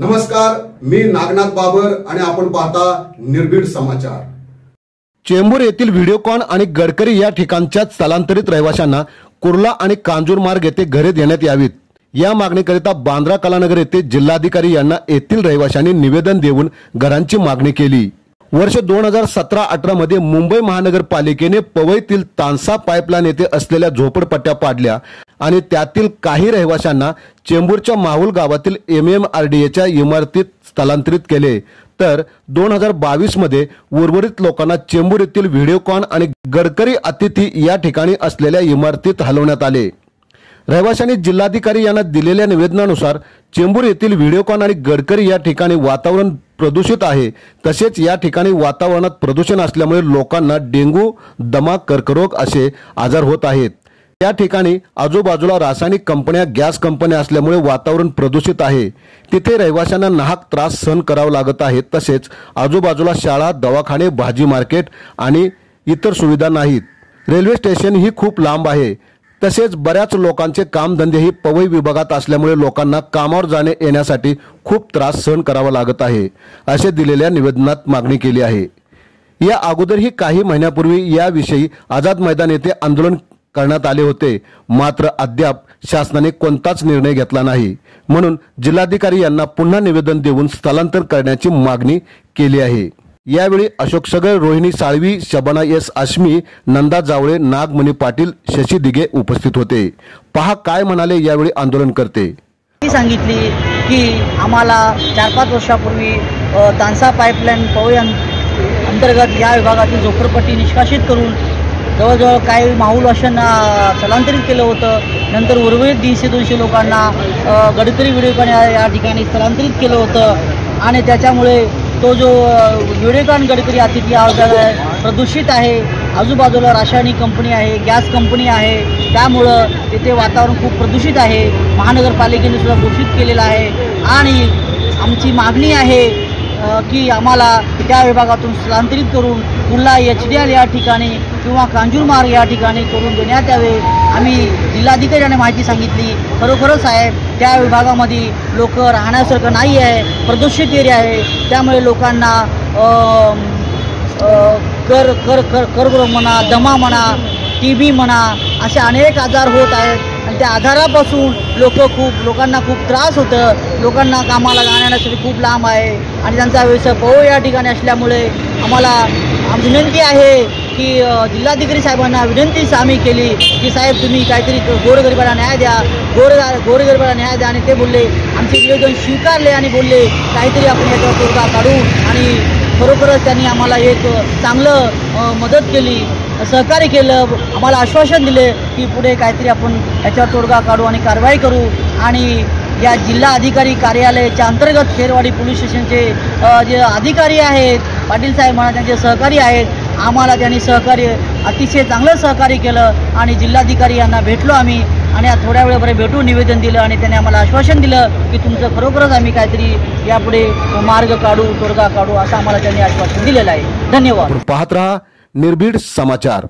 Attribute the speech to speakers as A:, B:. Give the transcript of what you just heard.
A: नमस्कार, मी नागनाथ बाबर आणि आपण पाहता निर्भीड समाचार।
B: चेंबूर येथील व्हिडिओकॉन आणि गडकरी या ठिकाणच्या स्थलांतरित रहिवाशांना कुर्ला आणि कांजूर मार्ग येथे घरे देण्यात यावीत या मागणीकरिता बांद्रा कलानगर येथे जिल्हाधिकारी यांना येथील रहिवाशांनी निवेदन देऊन घरांची मागणी केली। वर्ष 2017-18 मध्ये मुंबई महानगरपालिकेने पवईतील तानसा पाईपलाईन येथे असलेल्या झोपडपट्ट्या पाडल्या आणि त्यातील काही रहिवाशांना चेंबूरच्या माहुल गावातील MMRDAच्या इमारतीत स्थलांतरित केले। तर 2022 मध्ये उर्वरित लोकांना चेंबूर येथील व्हिडिओकॉन आणि गडकरी अतिथी या ठिकाणी असलेल्या इमारतीत हलवण्यात आले। रहिवाशांनी जिल्हाधिकारी यांना दिलेल्या निवेदनानुसार चेंबूर येथील व्हिडिओकॉन आणि गडकरी या ठिकाणी वातावरण प्रदूषित आहे, तसेच या ठिकाणी वातावरणात प्रदूषण असल्यामुळे लोकांना डेंग्यू, दमा, कर्करोग असे आजार होत आहेत। या ठिकाणी आजूबाजूला रासायनिक कंपन्या, गॅस कंपन्या असल्यामुळे वातावरण प्रदूषित आहे। तिथे रहिवाशांना नाहक त्रास सहन करावा लागत आहे। तसेच आजूबाजूला शाळा, दवाखाने, भाजी मार्केट आणि इतर सुविधा नाहीत। रेल्वे स्टेशन ही खूप लांब आहे। तसेच बऱ्याच लोकांचे कामधंदेही पवई विभागात असल्यामुळे लोकांना कामावर जाणे येण्यासाठी खूप त्रास सहन करावा लागत आहे, असे दिलेल्या निवेदनात मागणी केली आहे। या अगोदरही काही महिन्यापूर्वी याविषयी आझाद मैदान येथे आंदोलन करण्यात आले होते, मात्र अद्याप शासनाने कोणताच निर्णय घेतला नाही। म्हणून जिल्हाधिकारी यांना पुन्हा निवेदन देऊन स्थलांतर करण्याची मागणी केली आहे। यावेळी अशोक सगळ, रोहिणी साळवी, शबाना एस आश्मी, नंदा जावळे, नागमणी पाटील, शशी दिघे उपस्थित होते। पहा काय म्हणाले यावेळी आंदोलनकर्ते।
C: सांगितली की आम्हाला 4-5 वर्षापूर्वी तानसा पाईपलाईन पवई अंतर्गत या विभागातील झोपडपट्टी निष्कासित करून जवळजवळ काही माहुलवाशांना स्थलांतरित केलं होतं। नंतर उर्वरित 150-200 लोकांना गडकरी व्हिडिओकॉन या ठिकाणी स्थलांतरित केलं होतं आणि त्याच्यामुळे तो जो व्हिडिओकॉन गडकरी अतिथी आहे प्रदूषित आहे। आजूबाजूला रासायनिक कंपनी आहे, गॅस कंपनी आहे, त्यामुळं तिथे वातावरण खूप प्रदूषित आहे। महानगरपालिकेने सुद्धा घोषित केलेलं आहे आणि आमची मागणी आहे की आम्हाला त्या विभागातून स्थलांतरित करून कुर्ला HDL या ठिकाणी किंवा कांजूर मार्ग या ठिकाणी करून देण्यात यावे। आम्ही जिल्हाधिकाऱ्यांनी माहिती सांगितली, खरोखरच साहेब त्या विभागामध्ये लोक राहण्यासारखं नाही आहे, प्रदूषित एरिया आहे। त्यामुळे लोकांना कर्करोग म्हणा, दमा म्हणा, TB म्हणा असे अनेक आजार होत आहेत आणि त्या आजारापासून लोकांना खूप त्रास होतं। लोकांना कामाला जाण्यासाठी खूप लांब आहे आणि त्यांचा व्यवसाय पवई या ठिकाणी असल्यामुळे आम्हाला विनंती आहे की जिल्हाधिकारी साहेबांना विनंती आम्ही केली की साहेब तुम्ही काहीतरी गोरगरिबाला न्याय द्या, गोरगरिबाला न्याय द्या। आणि ते बोलले, आमचे निवेदन स्वीकारले आणि बोलले काहीतरी आपण याच्यावर तोडगा काढू आणि खरोखरच त्यांनी आम्हाला एक चांगलं मदत केली, सहकार्य केलं, आम्हाला आश्वासन दिले की पुढे काहीतरी आपण याच्यावर तोडगा काढू आणि कारवाई करू। आणि या जिल्हा अधिकारी कार्यालयाच्या अंतर्गत खेरवाडी पोलीस स्टेशनचे जे अधिकारी आहेत, पाटील साहेब म्हणा, त्यांचे सहकारी आहेत, आम्हाला त्यांनी अतिशय चांगलं सहकार्य केलं आणि जिल्हाधिकारी यांना भेटलो आम्ही आणि थोड्या वेळापर्यंत भेटून निवेदन दिलं आणि त्यांनी आम्हाला आश्वासन दिलं की तुमचं खरोखरच आम्ही काहीतरी यापुढे मार्ग काढू, तोडगा काढू असं आम्हाला त्यांनी आश्वासन दिलेलं आहे। धन्यवाद।
B: पाहत रहा निर्भीड समाचार।